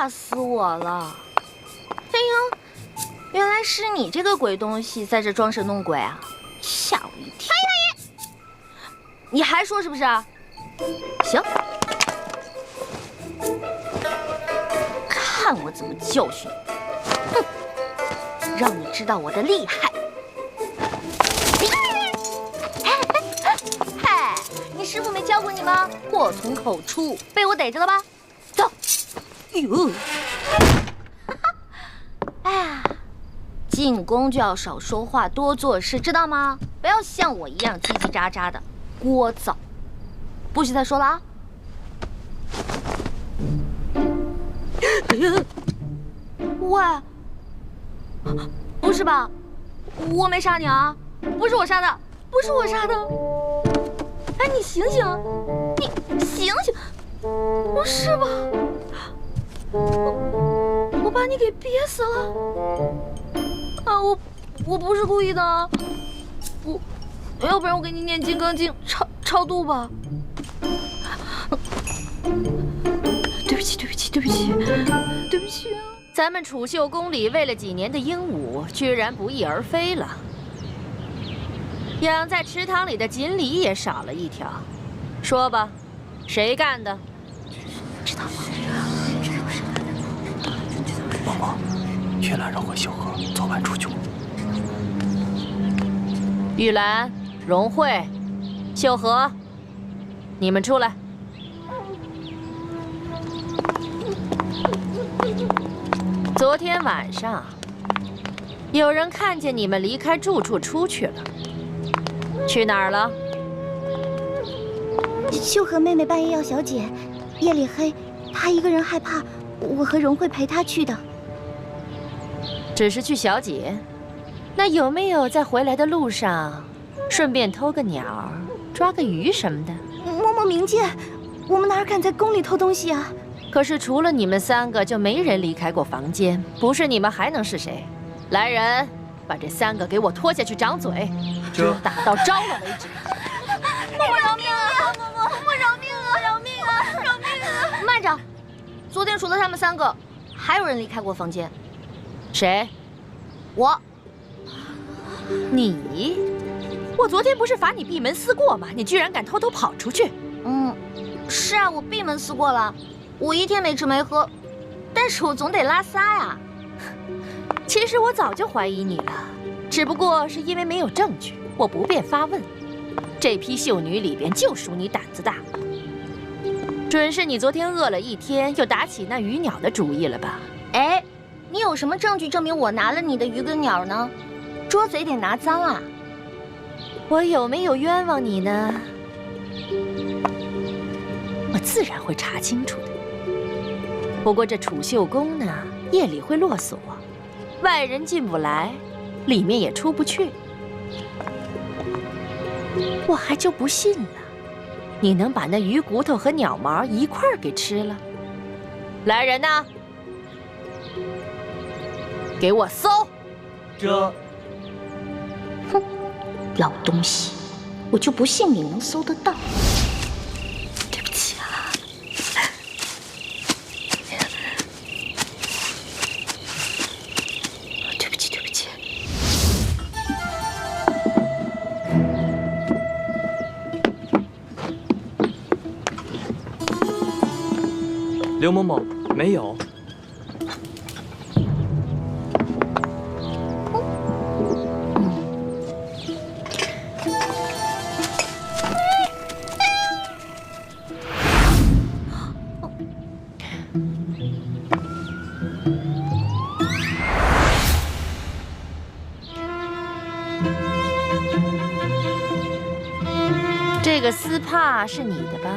吓死我了！哎呦，原来是你这个鬼东西在这装神弄鬼啊，吓我一跳！你还说是不是？行，看我怎么教训你！哼，让你知道我的厉害！嗨，你师傅没教过你吗？祸从口出，被我逮着了吧？走！哟，哎呀，进宫就要少说话，多做事，知道吗？不要像我一样叽叽喳喳的，聒噪。不许再说了啊！喂，不是吧？我没杀你啊！不是我杀的，不是我杀的！哎，你醒醒，你醒醒！不是吧？我把你给憋死了！啊，我不是故意的，要不然我给你念《金刚经》超度吧。对不起，对不起，对不起，对不起啊！咱们储秀宫里喂了几年的鹦鹉，居然不翼而飞了。养在池塘里的锦鲤也少了一条。说吧，谁干的？知道吗？嬷嬷，玉兰让回秀禾，昨晚出去。玉兰、荣慧、秀禾，你们出来。昨天晚上，有人看见你们离开住处出去了，去哪儿了？秀禾妹妹半夜要小姐，夜里黑，她一个人害怕，我和荣慧陪她去的。只是去小姐，那有没有在回来的路上，顺便偷个鸟、抓个鱼什么的？嬷嬷明鉴，我们哪敢在宫里偷东西啊？可是除了你们三个，就没人离开过房间。不是你们还能是谁？来人，把这三个给我拖下去掌嘴，打到招了为止。嬷嬷饶命啊！嬷嬷饶命啊！饶命啊！饶命啊！慢着，昨天除了他们三个，还有人离开过房间。谁？我。你？我昨天不是罚你闭门思过吗？你居然敢偷偷跑出去！是啊，我闭门思过了。我一天没吃没喝，但是我总得拉撒呀。其实我早就怀疑你了，只不过是因为没有证据，我不便发问。这批秀女里边就属你胆子大，准是你昨天饿了一天，又打起那鱼鸟的主意了吧？哎，你有什么证据证明我拿了你的鱼跟鸟呢？捉贼得拿赃啊！我有没有冤枉你呢？我自然会查清楚的。不过这储秀宫呢，夜里会落锁，外人进不来，里面也出不去。我还就不信了，你能把那鱼骨头和鸟毛一块儿给吃了？来人呐，给我搜！这，哼，老东西，我就不信你能搜得到。对不起啊。对不起，对不起。刘某某没有。这个丝帕是你的吧？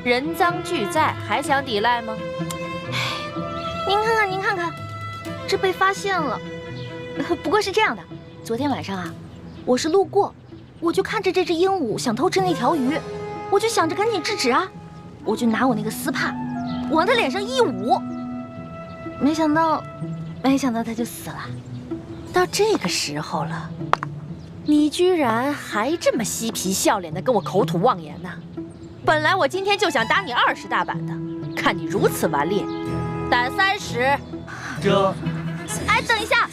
人赃俱在，还想抵赖吗？您看看，您看看，这被发现了。不过是这样的，昨天晚上啊，我是路过，我就看着这只鹦鹉想偷吃那条鱼，我就想着赶紧制止啊，我就拿我那个丝帕往他脸上一捂，没想到他就死了。到这个时候了，你居然还这么嬉皮笑脸的跟我口吐妄言呢！本来我今天就想打你20大板的，看你如此顽劣，胆30。这，哎，等一下。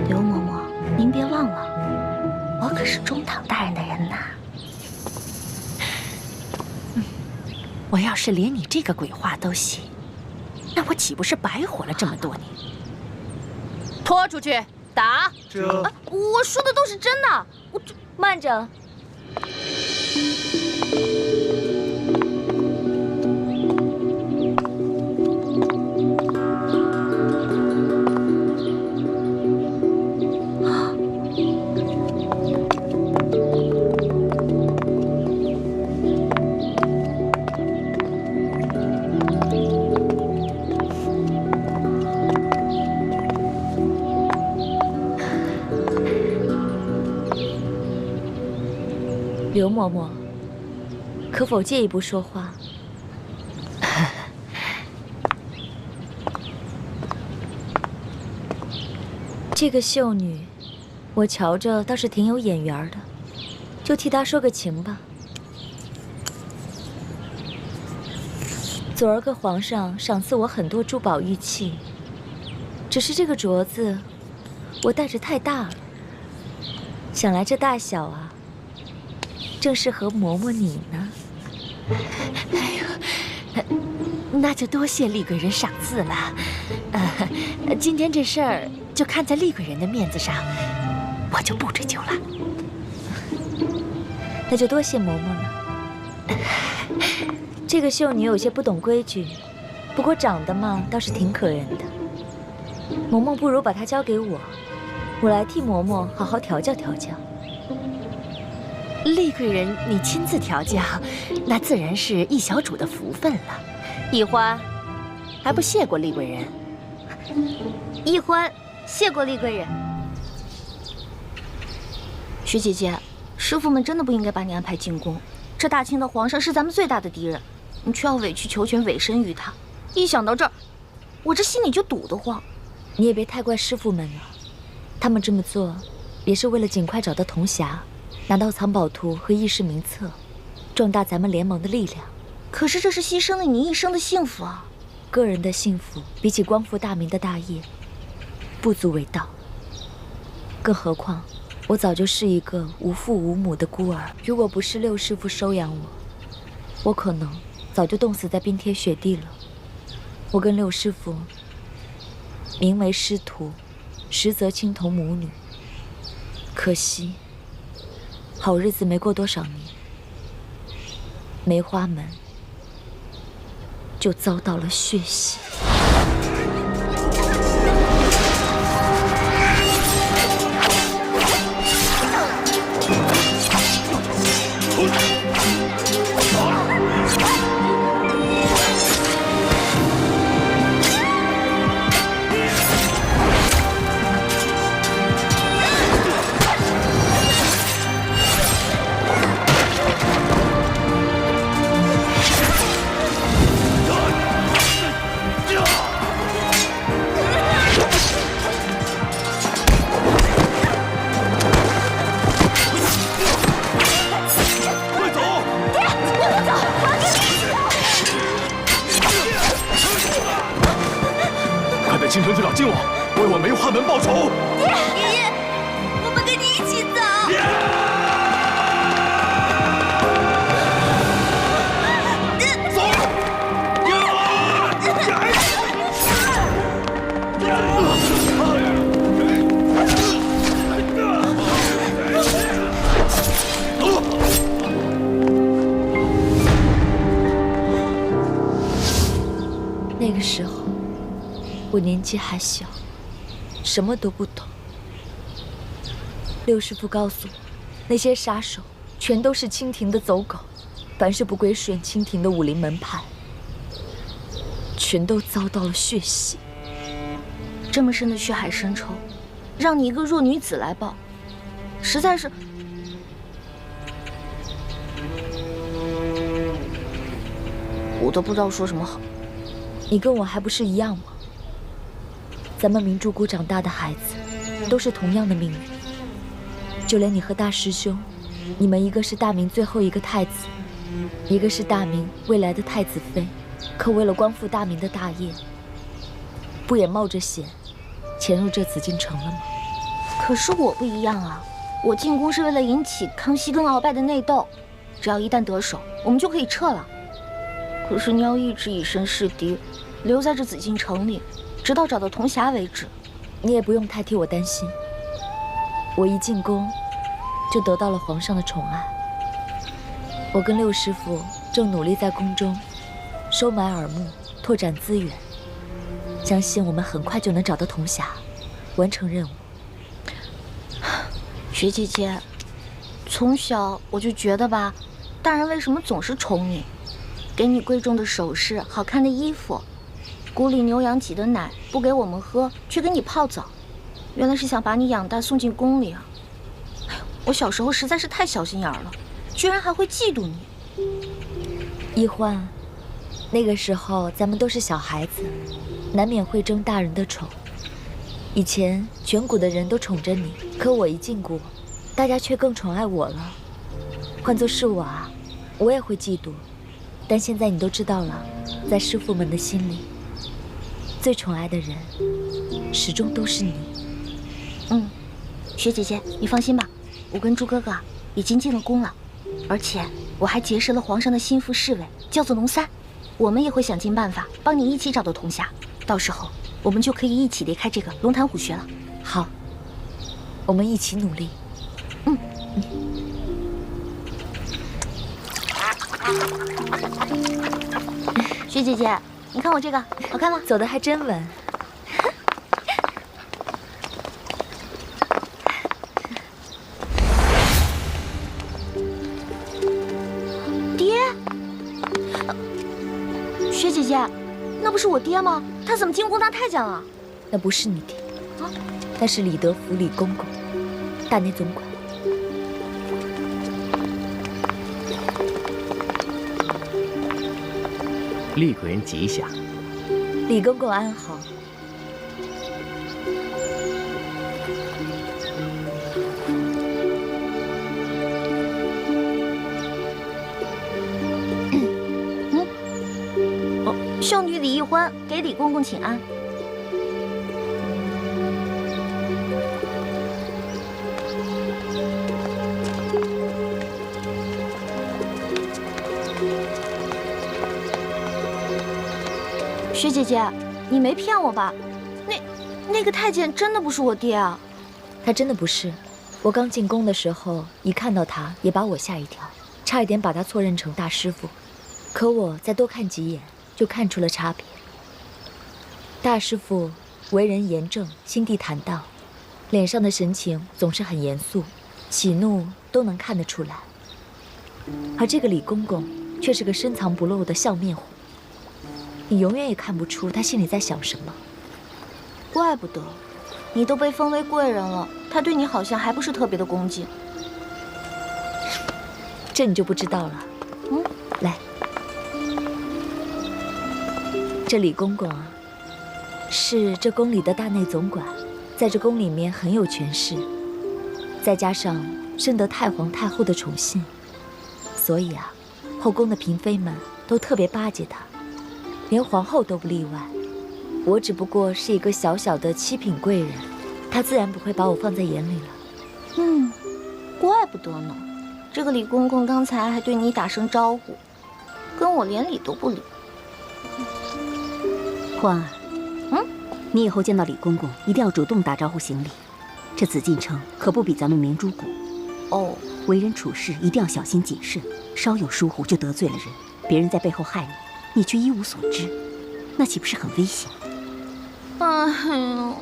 刘嬷嬷，您别忘了，我可是中堂大人的人呐。我要是连你这个鬼话都信，那我岂不是白活了这么多年？拖出去打！这，我说的都是真的。慢着。刘嬷嬷，可否借一步说话？这个秀女，我瞧着倒是挺有眼缘的，就替她说个情吧。昨儿个皇上赏赐我很多珠宝玉器，只是这个镯子我戴着太大了，想来这大小啊，正适合嬷嬷你呢。哎呦，那就多谢厉贵人赏赐了。今天这事儿就看在厉贵人的面子上，我就不追究了。那就多谢嬷嬷了。这个秀女有些不懂规矩，不过长得嘛倒是挺可人的。嬷嬷不如把她交给我，我来替嬷嬷好好调教调教。厉贵人，你亲自调教，那自然是一小主的福分了。易欢，还不谢过厉贵人？易欢，谢过厉贵人。徐姐姐，师傅们真的不应该把你安排进宫。这大清的皇上是咱们最大的敌人，你却要委曲求全，委身于他。一想到这儿，我这心里就堵得慌。你也别太怪师傅们了，他们这么做，也是为了尽快找到铜匣，拿到藏宝图和议事名册，壮大咱们联盟的力量。可是这是牺牲了你一生的幸福啊！个人的幸福，比起光复大明的大业，不足为道。更何况，我早就是一个无父无母的孤儿。如果不是六师傅收养我，我可能早就冻死在冰天雪地了。我跟六师傅名为师徒，实则亲同母女。可惜，好日子没过多少年，梅花门就遭到了血洗。青城去找靖王，为我梅花门报仇。爷爷，我们跟你一起走。那个时候，我年纪还小，什么都不懂。六师傅告诉我，那些杀手全都是清廷的走狗，凡是不归顺清廷的武林门派，全都遭到了血洗。这么深的血海深仇，让你一个弱女子来报，实在是……我都不知道说什么好。你跟我还不是一样吗？咱们明珠谷长大的孩子，都是同样的命运。就连你和大师兄，你们一个是大明最后一个太子，一个是大明未来的太子妃，可为了光复大明的大业，不也冒着险潜入这紫禁城了吗？可是我不一样啊，我进宫是为了引起康熙跟鳌拜的内斗，只要一旦得手，我们就可以撤了。可是你要一直以身试敌，留在这紫禁城里，直到找到铜匣为止。你也不用太替我担心，我一进宫就得到了皇上的宠爱。我跟六师傅正努力在宫中收买耳目，拓展资源，相信我们很快就能找到铜匣，完成任务。雪姐姐，从小我就觉得吧，大人为什么总是宠你，给你贵重的首饰、好看的衣服，谷里牛羊挤的奶不给我们喝，却给你泡澡，原来是想把你养大送进宫里啊！哎呦，我小时候实在是太小心眼了，居然还会嫉妒你。一欢，那个时候咱们都是小孩子，难免会争大人的宠。以前全谷的人都宠着你，可我一进谷，大家却更宠爱我了。换作是我啊，我也会嫉妒。但现在你都知道了，在师傅们的心里，最宠爱的人始终都是你。雪姐姐，你放心吧，我跟猪哥哥已经进了宫了，而且我还结识了皇上的心腹侍卫，叫做龙三。我们也会想尽办法帮你一起找到铜匣，到时候我们就可以一起离开这个龙潭虎穴了。好，我们一起努力。雪姐姐，你看我这个好看吗？走得还真稳。爹，雪姐姐，那不是我爹吗？他怎么进宫当太监了？那不是你爹，那是李德福李公公，大内总管。厉贵人吉祥。李公公安好。孝女李一欢给李公公请安。雪姐姐，你没骗我吧？那个太监真的不是我爹啊？他真的不是。我刚进宫的时候，一看到他也把我吓一跳，差一点把他错认成大师傅。可我再多看几眼，就看出了差别。大师傅为人严正，心地坦荡，脸上的神情总是很严肃，喜怒都能看得出来。而这个李公公却是个深藏不露的笑面虎，你永远也看不出他心里在想什么。怪不得，你都被封为贵人了，他对你好像还不是特别的恭敬。这你就不知道了。来，这李公公啊，是这宫里的大内总管，在这宫里面很有权势，再加上深得太皇太后的宠信，所以啊，后宫的嫔妃们都特别巴结他，连皇后都不例外。我只不过是一个小小的七品贵人，他自然不会把我放在眼里了。怪不得呢，这个李公公刚才还对你打声招呼，跟我连理都不理。欢儿，你以后见到李公公一定要主动打招呼行礼。这紫禁城可不比咱们明珠谷。哦，为人处事一定要小心谨慎，稍有疏忽就得罪了人，别人在背后害你，你却一无所知，那岂不是很危险？哎呦，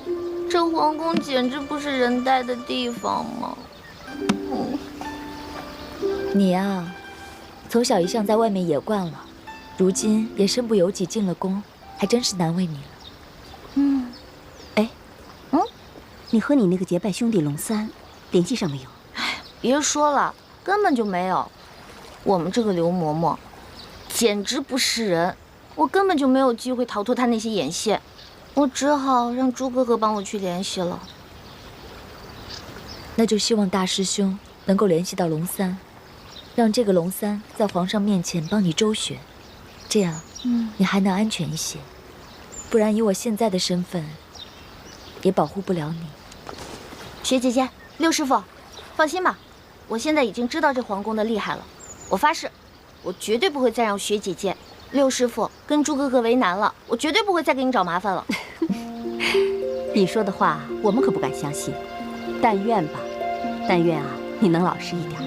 这皇宫简直不是人待的地方吗？你呀，从小一向在外面野惯了，如今也身不由己进了宫，还真是难为你了。你和你那个结拜兄弟龙三联系上没有？别说了，根本就没有。我们这个刘嬷嬷简直不是人，我根本就没有机会逃脱他那些眼线，我只好让猪哥哥帮我去联系了。那就希望大师兄能够联系到龙三，让这个龙三在皇上面前帮你周旋，这样，你还能安全一些。不然以我现在的身份，也保护不了你。雪姐姐，六师傅，放心吧，我现在已经知道这皇宫的厉害了。我发誓，我绝对不会再让雪姐姐、六师傅跟朱哥哥为难了。我绝对不会再给你找麻烦了。你说的话我们可不敢相信，但愿吧，但愿啊，你能老实一点。